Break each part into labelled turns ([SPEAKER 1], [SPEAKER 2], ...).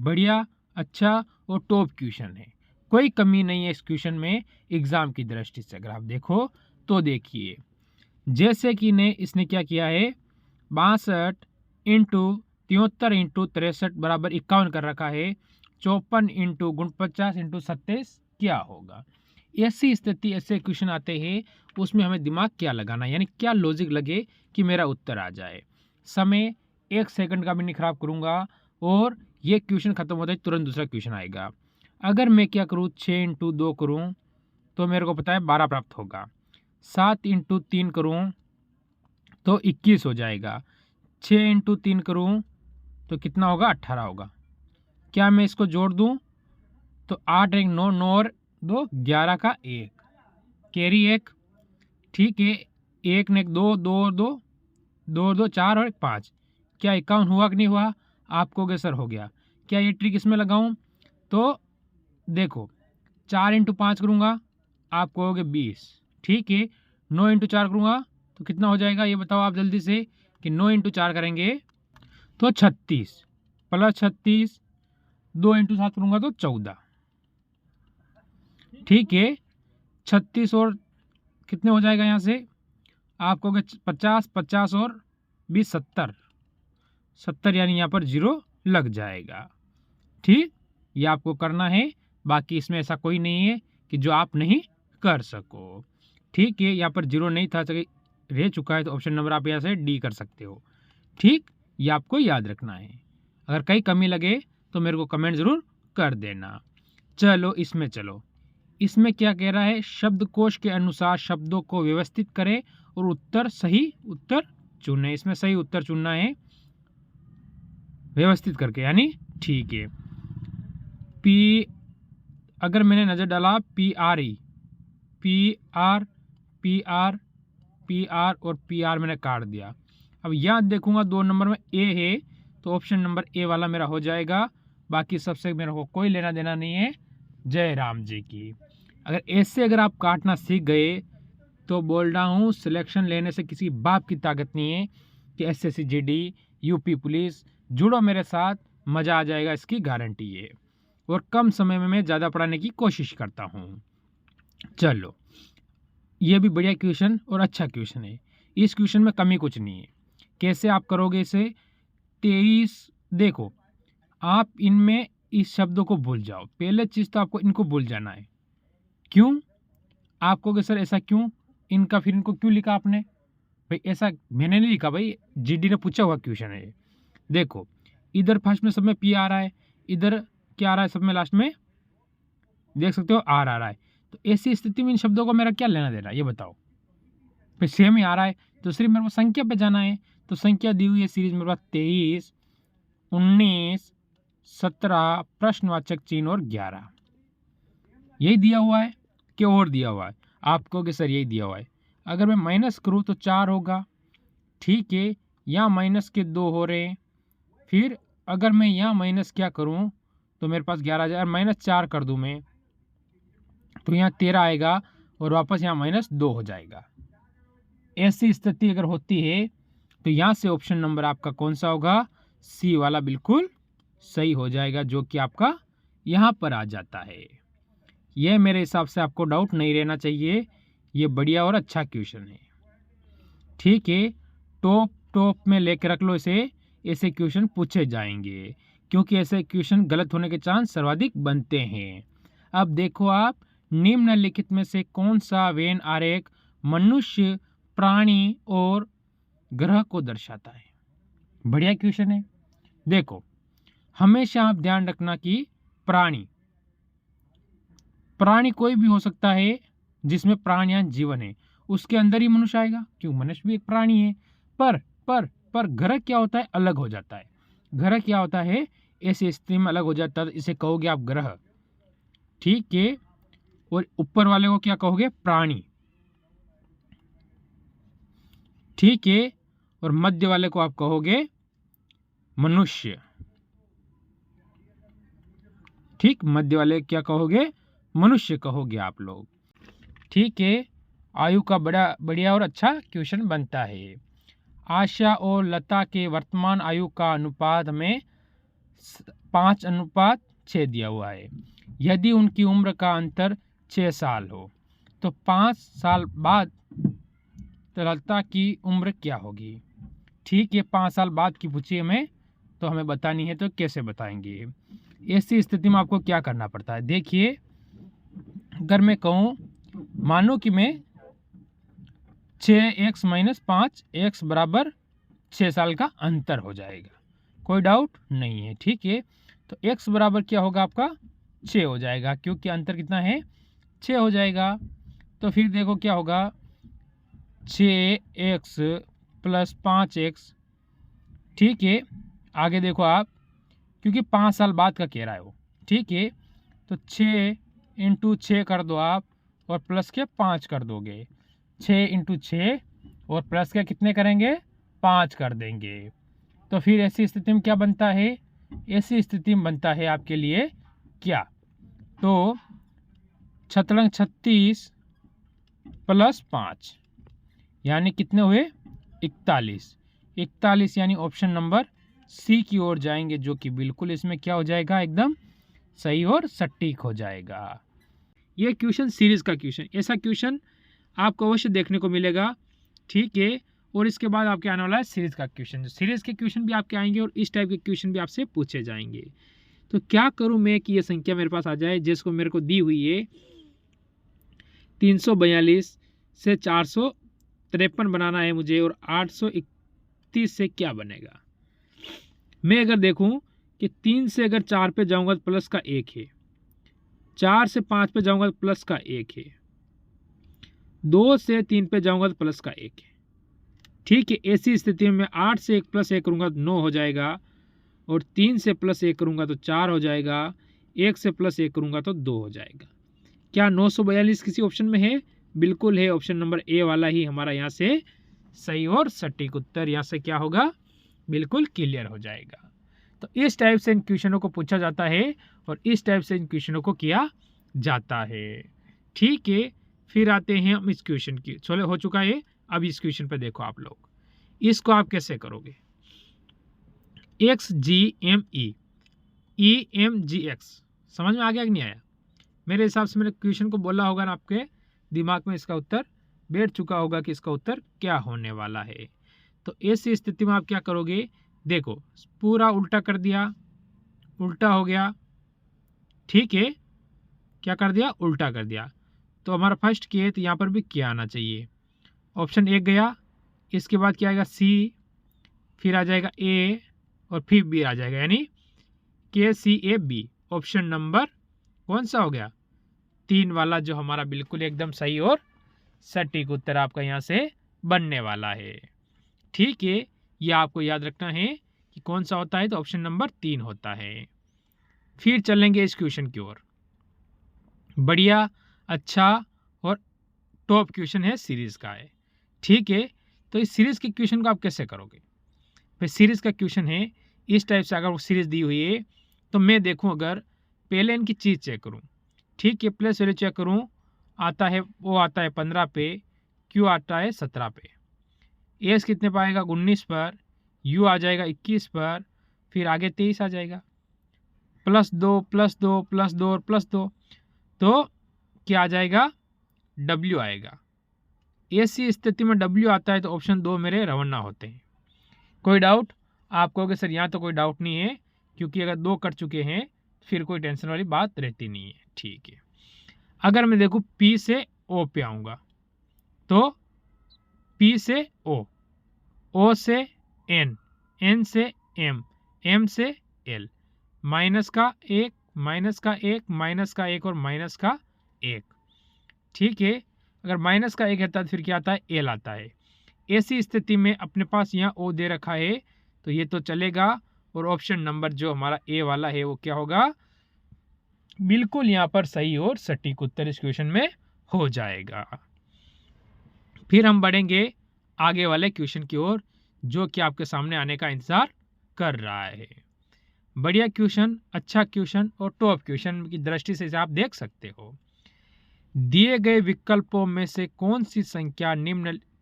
[SPEAKER 1] बढ़िया, अच्छा और टॉप क्वेश्चन है, कोई कमी नहीं है इस क्वेश्चन में एग्जाम की दृष्टि से। अगर आप देखो तो देखिए, जैसे कि इसने क्या किया है, 62 इंटू 73 इंटू 63 बराबर 51 कर रखा है। 54 इंटू 49 इंटू 27 क्या होगा। ऐसी स्थिति, ऐसे क्वेश्चन आते हैं, उसमें हमें दिमाग क्या लगाना, यानी क्या लॉजिक लगे कि मेरा उत्तर आ जाए। समय 1 सेकंड का भी नहीं खराब करूंगा, और ये क्वेश्चन खत्म होता है तुरंत दूसरा क्वेश्चन आएगा। अगर मैं क्या करूँ, 6 इंटू 2 करूँ तो मेरे को पता है 12 प्राप्त होगा। 7 इंटू 3 करूँ तो 21 हो जाएगा। 6 इंटू 3 करूँ तो कितना होगा, 18 होगा। क्या मैं इसको जोड़ दूँ तो 8 एक 9, 9 और 2 11 का 1, कैरी 1, ठीक है। 1 ने 2, 2 और 2, 2 और 2 4 और 1 5। क्या 51 हुआ कि नहीं हुआ, आप कहोगे सर हो गया। क्या ये ट्रिक इसमें लगाऊं तो देखो, 4 इंटू 5 करूँगा आप कहोगे 20, ठीक है। 9 इंटू 4 करूँगा तो कितना हो जाएगा, ये बताओ आप जल्दी से, कि 9 इंटू 4 करेंगे तो 36, प्लस 36, 2 इंटू 7 करूँगा तो 14, ठीक है। 36 और कितने हो जाएगा यहाँ से, आप कहोगे 50, 50 और 20 70, 70 यानी यहाँ पर 0 लग जाएगा, ठीक। ये आपको करना है, बाकी इसमें ऐसा कोई नहीं है कि जो आप नहीं कर सको, ठीक है। यहाँ पर 0 नहीं था, रह चुका है, तो ऑप्शन नंबर आप यहाँ से डी कर सकते हो, ठीक। ये आपको याद रखना है। अगर कहीं कमी लगे तो मेरे को कमेंट ज़रूर कर देना। चलो इसमें चलो, इसमें क्या कह रहा है, शब्दकोश के अनुसार शब्दों को व्यवस्थित करें और सही उत्तर चुने। इसमें सही उत्तर चुनना है व्यवस्थित करके, यानी ठीक है। पी, अगर मैंने नज़र डाला PRE, PR, PR, PR और PR मैंने काट दिया। अब यहाँ देखूंगा 2 नंबर में A है, तो ऑप्शन नंबर A वाला मेरा हो जाएगा। बाकी सबसे मेरे को कोई लेना देना नहीं है, जय राम जी की। अगर ऐसे अगर आप काटना सीख गए तो बोल रहा हूँ, सिलेक्शन लेने से किसी बाप की ताकत नहीं है कि SSC GD UP पुलिस, जुड़ो मेरे साथ, मज़ा आ जाएगा, इसकी गारंटी है। और कम समय में मैं ज़्यादा पढ़ाने की कोशिश करता हूँ। चलो, ये भी बढ़िया क्वेश्चन और अच्छा क्वेश्चन है। इस क्वेश्चन में कमी कुछ नहीं है। कैसे आप करोगे इसे, 23, देखो आप इनमें इस शब्दों को भूल जाओ। पहले चीज़ तो आपको इनको भूल जाना है। क्यों, आप कहोगे सर ऐसा क्यों, इनका फिर इनको क्यों लिखा आपने, भाई ऐसा मैंने नहीं लिखा, भाई GD ने पूछा हुआ क्वेश्चन है ये। देखो इधर फर्स्ट में सब में P आ रहा है, इधर क्या आ रहा है, सब में लास्ट में देख सकते हो R आ रहा है। तो ऐसी स्थिति में इन शब्दों को मेरा क्या लेना देना, ये बताओ। फिर सेम ही आ रहा है, तो सिर्फ मेरे को संख्या पे जाना है। तो संख्या दी हुई है सीरीज मेरे पास 23, 19, 17, प्रश्नवाचक चिन्ह और 11, यही दिया हुआ है कि और दिया हुआ है, आप कहोगे सर यही दिया हुआ है। अगर मैं माइनस करूँ तो 4 होगा, ठीक है। यहाँ माइनस के 2 हो रहे हैं। फिर अगर मैं यहाँ माइनस क्या करूँ तो मेरे पास 11 आ जाए, माइनस 4 कर दूँ मैं तो यहाँ 13 आएगा, और वापस यहाँ -2 हो जाएगा। ऐसी स्थिति अगर होती है तो यहाँ से ऑप्शन नंबर आपका कौन सा होगा, C वाला बिल्कुल सही हो जाएगा, जो कि आपका यहाँ पर आ जाता है। यह मेरे हिसाब से आपको डाउट नहीं रहना चाहिए, ये बढ़िया और अच्छा क्वेश्चन है, ठीक है। टॉप में लेके रख लो इसे, ऐसे क्वेश्चन पूछे जाएंगे, क्योंकि ऐसे क्वेश्चन गलत होने के चांस सर्वाधिक बनते हैं। अब देखो आप, निम्नलिखित में से कौन सा वेन आरेख मनुष्य, प्राणी और ग्रह को दर्शाता है। बढ़िया क्वेश्चन है। देखो हमेशा आप ध्यान रखना कि प्राणी कोई भी हो सकता है जिसमें प्राण या जीवन है, उसके अंदर ही मनुष्य आएगा, क्यों मनुष्य भी एक प्राणी है। पर ग्रह क्या होता है, अलग हो जाता है। ग्रह क्या होता है, ऐसे स्थिति में अलग हो जाता है, इसे कहोगे आप ग्रह, ठीक है। और ऊपर वाले को क्या कहोगे, प्राणी, ठीक है। और मध्य वाले को आप कहोगे मनुष्य, ठीक। मध्य वाले क्या कहोगे, मनुष्य कहोगे आप लोग, ठीक है। आयु का बड़ा बढ़िया और अच्छा क्वेश्चन बनता है। आशा और लता के वर्तमान आयु का अनुपात हमें 5:6 दिया हुआ है। यदि उनकी उम्र का अंतर 6 साल हो तो 5 साल बाद लता की उम्र क्या होगी। ठीक है, 5 साल बाद की पूछी हमें तो हमें बतानी है, तो कैसे बताएंगे। ऐसी स्थिति में आपको क्या करना पड़ता है। देखिए, अगर मैं कहूँ, मानो कि मैं 6x - 5x बराबर 6 साल का अंतर हो जाएगा, कोई डाउट नहीं है। ठीक है, तो x बराबर क्या होगा आपका 6 हो जाएगा, क्योंकि अंतर कितना है 6 हो जाएगा। तो फिर देखो क्या होगा 6x + 5x। ठीक है, आगे देखो आप, क्योंकि 5 साल बाद का कह रहा है वो। ठीक है, तो 6 × 6 कर दो आप और प्लस के 5 कर दोगे। 6 × 6 और प्लस के कितने करेंगे 5 कर देंगे। तो फिर ऐसी स्थिति में क्या बनता है, ऐसी स्थिति में बनता है आपके लिए क्या, तो 36 + 5 यानी कितने हुए 41। 41 यानी ऑप्शन नंबर सी की ओर जाएंगे, जो कि बिल्कुल इसमें क्या हो जाएगा, एकदम सही और सटीक हो जाएगा। ये क्वेश्चन सीरीज का क्वेश्चन, ऐसा क्वेश्चन आपको अवश्य देखने को मिलेगा। ठीक है, और इसके बाद आपके आने वाला है सीरीज का क्वेश्चन। सीरीज के क्वेश्चन भी आपके आएंगे और इस टाइप के क्वेश्चन भी आपसे पूछे जाएंगे। तो क्या करूं मैं कि ये संख्या मेरे पास आ जाए, जिसको मेरे को दी हुई है 342 से 453 बनाना है मुझे, और 831 से क्या बनेगा। मैं अगर देखूं कि 3 से अगर 4 पे जाऊंगा तो प्लस का 1 है, 4 से 5 पे जाऊंगा तो प्लस का 1 है, 2 से 3 पे जाऊंगा तो प्लस का 1 है। ठीक है, ऐसी स्थिति में 8 से 1 + 1 करूंगा तो 9 हो जाएगा, और 3 से +1 करूंगा तो 4 हो जाएगा, 1 से +1 करूंगा तो 2 हो जाएगा। क्या 942 किसी ऑप्शन में है? बिल्कुल है, ऑप्शन नंबर ए वाला ही हमारा यहाँ से सही और सटीक उत्तर यहाँ से क्या होगा, बिल्कुल क्लियर हो जाएगा। तो इस टाइप से इन क्वेश्चनों को पूछा जाता है और इस टाइप से इन क्वेश्चनों को किया जाता है। ठीक है, फिर आते हैं हम इस क्वेश्चन की, चलो हो चुका है। अब इस क्वेश्चन पे देखो आप लोग, इसको आप कैसे करोगे। XGME EMGX समझ में आ गया कि नहीं आया? मेरे हिसाब से मैंने क्वेश्चन को बोला होगा ना, आपके दिमाग में इसका उत्तर बैठ चुका होगा कि इसका उत्तर क्या होने वाला है। तो ऐसी स्थिति में आप क्या करोगे, देखो पूरा उल्टा कर दिया, उल्टा हो गया। ठीक है, क्या कर दिया, उल्टा कर दिया। तो हमारा फर्स्ट के है तो यहाँ पर भी क्या आना चाहिए, ऑप्शन 1 गया, इसके बाद क्या आएगा C, फिर आ जाएगा A और फिर B आ जाएगा, यानी KCAB। ऑप्शन नंबर कौन सा हो गया, 3 वाला, जो हमारा बिल्कुल एकदम सही और सटीक उत्तर आपका यहाँ से बनने वाला है। ठीक है, यह आपको याद रखना है कि कौन सा होता है, तो ऑप्शन नंबर 3 होता है। फिर चलेंगे इस क्वेश्चन की ओर। बढ़िया, अच्छा और टॉप क्वेश्चन है, सीरीज का है। ठीक है, तो इस सीरीज के क्वेश्चन को आप कैसे करोगे। फिर सीरीज का क्वेश्चन है इस टाइप से, अगर वो सीरीज दी हुई है तो मैं देखूं, अगर पहले इनकी चीज़ चेक करूं। ठीक है, प्लस वैल्यू चेक करूं, आता है वो आता है 15 पे, क्यू आता है 17 पे, एस कितने पाएगा 19 पर, यू आ जाएगा 21 पर, फिर आगे 23 आ जाएगा, +2 +2 +2 और +2, तो क्या आ जाएगा, डब्ल्यू आएगा। ऐसी स्थिति में डब्ल्यू आता है तो ऑप्शन 2 मेरे रवाना होते हैं। कोई डाउट? आप कहोगे सर यहाँ तो कोई डाउट नहीं है, क्योंकि अगर 2 कर चुके हैं फिर कोई टेंशन वाली बात रहती नहीं है। ठीक है, अगर मैं देखूँ P से O पे आऊँगा, तो P से O, O से N, N से M, M से L, माइनस का 1 माइनस का 1 माइनस का 1 और माइनस का 1। ठीक है, अगर माइनस का 1 आता है तो फिर क्या आता है, L आता है। ऐसी स्थिति में अपने पास यहाँ O दे रखा है तो ये तो चलेगा, और ऑप्शन नंबर जो हमारा ए वाला है वो क्या होगा, बिल्कुल यहाँ पर सही और सटीक उत्तर इस क्वेश्चन में हो जाएगा। फिर हम बढ़ेंगे आगे वाले क्वेश्चन की ओर, जो कि आपके सामने आने का इंतजार कर रहा है। बढ़िया क्वेश्चन, अच्छा क्वेश्चन और टॉप क्वेश्चन की दृष्टि से इसे आप देख सकते हो। दिए गए विकल्पों में से कौन सी संख्या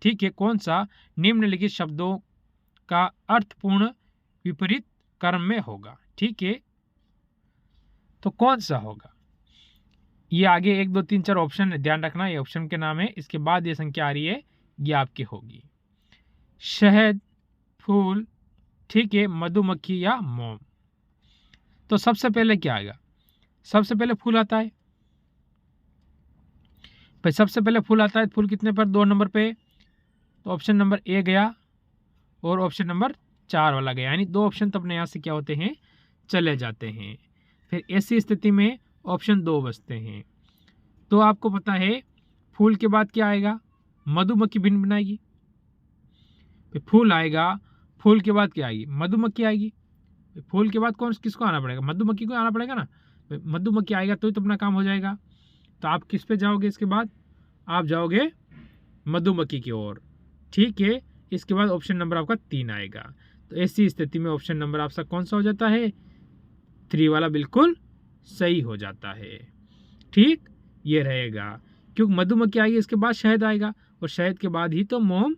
[SPEAKER 1] ठीक है, कौन सा निम्नलिखित शब्दों का अर्थपूर्ण विपरीत क्रम में होगा। ठीक है, तो कौन सा होगा? ये आगे 1 2 3 4 ऑप्शन है, ध्यान रखना, ये ऑप्शन के नाम है। इसके बाद ये संख्या आ रही है, ये आपकी होगी शहद, फूल, ठीक है, मधुमक्खी या मोम। तो सबसे पहले क्या आएगा? सबसे पहले फूल आता है भाई, सबसे पहले फूल आता है। फूल कितने पर? 2 नंबर पे, तो ऑप्शन नंबर ए गया और ऑप्शन नंबर 4 वाला गया, यानी 2 ऑप्शन तो अपने यहाँ से क्या होते हैं, चले जाते हैं। फिर ऐसी स्थिति में ऑप्शन 2 बचते हैं। तो आपको पता है फूल के बाद क्या आएगा? मधुमक्खी भिन बनाएगी। फिर फूल आएगा, फूल के बाद क्या आएगी? मधुमक्खी आएगी। फूल के बाद कौन किसको आना पड़ेगा? मधुमक्खी को आना पड़ेगा ना। मधुमक्खी आएगा तो ही तो अपना काम हो जाएगा। तो आप किस पे जाओगे? इसके बाद आप जाओगे मधुमक्खी की ओर, ठीक है। इसके बाद ऑप्शन नंबर आपका 3 आएगा। तो ऐसी स्थिति में ऑप्शन नंबर आपका कौन सा हो जाता है? 3 वाला बिल्कुल सही हो जाता है, ठीक, ये रहेगा। क्योंकि मधुमक्खी आएगी, इसके बाद शहद आएगा और शहद के बाद ही तो मोम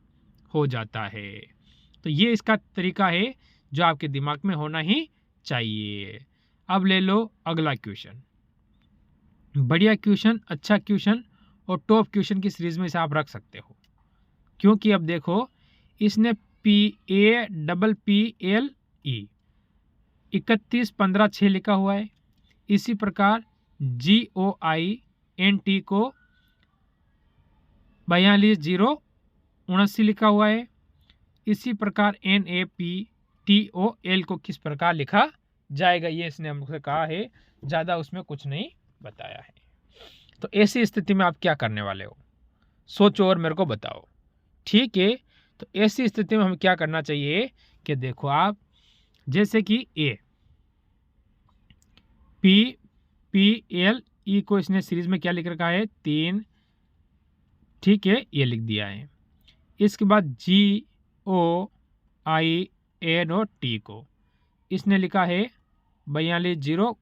[SPEAKER 1] हो जाता है। तो ये इसका तरीका है जो आपके दिमाग में होना ही चाहिए। अब ले लो अगला क्वेश्चन। बढ़िया क्वेश्चन, अच्छा क्वेश्चन और टॉप क्वेश्चन की सीरीज में इसे आप रख सकते हो, क्योंकि अब देखो इसने PAPPLE 31 15 6 लिखा हुआ है। इसी प्रकार GOINT को 42 0 79 लिखा हुआ है। इसी प्रकार NAPTOL को किस प्रकार लिखा जाएगा, ये इसने हमसे कहा है, ज़्यादा उसमें कुछ नहीं बताया है। तो ऐसी स्थिति में आप क्या करने वाले हो? सोचो और मेरे को बताओ, ठीक है। तो ऐसी स्थिति में हम क्या करना चाहिए कि देखो आप, जैसे कि PPLE को इसने सीरीज में क्या लिख रखा है? 3, ठीक है, ये लिख दिया है। इसके बाद GOINT को इसने लिखा है 42 0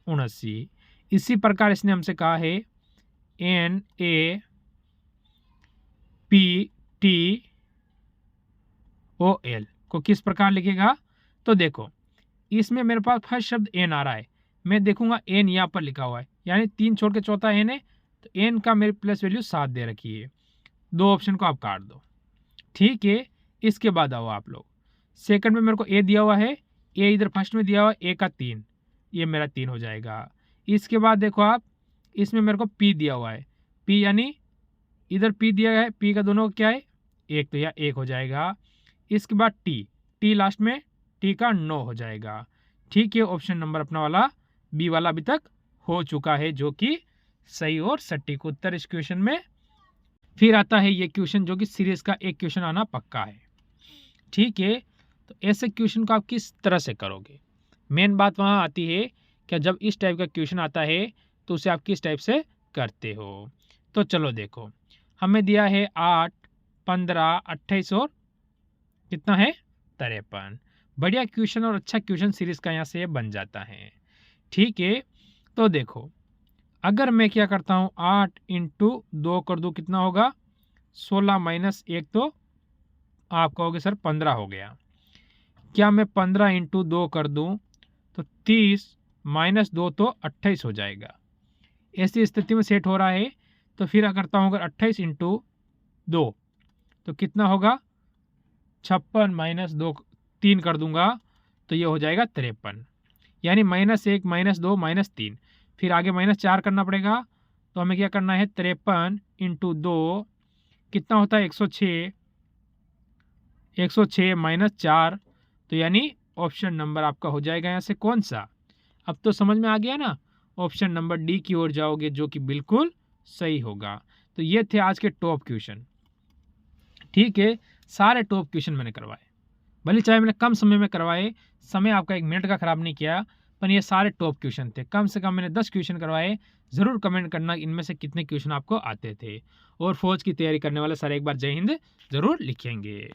[SPEAKER 1] 79। इसी प्रकार इसने हमसे कहा है NAPTOL को किस प्रकार लिखेगा? तो देखो इसमें मेरे पास फर्स्ट शब्द एन आ रहा है, मैं देखूंगा एन यहाँ पर लिखा हुआ है, यानी 3 छोड़ के चौथा एन है, तो एन का मेरी प्लस वैल्यू 7 दे रखी है। 2 ऑप्शन को आप काट दो, ठीक है। इसके बाद आओ आप लोग, सेकंड में मेरे को ए दिया हुआ है, ए इधर फर्स्ट में दिया हुआ है, ए का 3, ये मेरा 3 हो जाएगा। इसके बाद देखो आप, इसमें मेरे को पी दिया हुआ है, पी यानी इधर पी दिया है, पी का दोनों क्या है? 1, तो यह 1 हो जाएगा। इसके बाद टी लास्ट में, टी का 9 हो जाएगा, ठीक है। ऑप्शन नंबर अपना वाला बी वाला अभी तक हो चुका है, जो कि सही और सटीक उत्तर इस क्वेश्चन में। फिर आता है ये क्वेश्चन जो कि सीरीज का एक क्वेश्चन आना पक्का है, ठीक है। तो ऐसे क्वेश्चन को आप किस तरह से करोगे? मेन बात वहाँ आती है कि जब इस टाइप का क्वेश्चन आता है तो उसे आप किस टाइप से करते हो। तो चलो देखो, हमें दिया है 8 15 28 और कितना है? 53। बढ़िया क्वेश्चन और अच्छा क्वेश्चन सीरीज का यहाँ से बन जाता है, ठीक है। तो देखो अगर मैं क्या करता हूँ, 8 × 2 कर दूँ, कितना होगा? 16 - 1, तो आप कहोगे सर 15 हो गया। क्या मैं 15 × 2 कर दूँ तो 30 - 2 तो 28 हो जाएगा। ऐसी स्थिति में सेट हो रहा है। तो फिर करता हूँ, अगर 28 × 2 तो कितना होगा? 56 - 2 3 कर दूंगा तो ये हो जाएगा 53, यानी -1 - 2 - 3, फिर आगे -4 करना पड़ेगा। तो हमें क्या करना है? 53 × 2 कितना होता है? 106 - 4, तो यानी ऑप्शन नंबर आपका हो जाएगा यहाँ से कौन सा? अब तो समझ में आ गया ना, ऑप्शन नंबर डी की ओर जाओगे, जो कि बिल्कुल सही होगा। तो ये थे आज के टॉप क्वेश्चन, ठीक है। सारे टॉप क्वेश्चन मैंने करवाए, भले चाहे मैंने कम समय में करवाए, समय आपका 1 मिनट का खराब नहीं किया, पर ये सारे टॉप क्वेश्चन थे। कम से कम मैंने 10 क्वेश्चन करवाए। ज़रूर कमेंट करना इनमें से कितने क्वेश्चन आपको आते थे। और फौज की तैयारी करने वाले सारे एक बार जय हिंद ज़रूर लिखेंगे।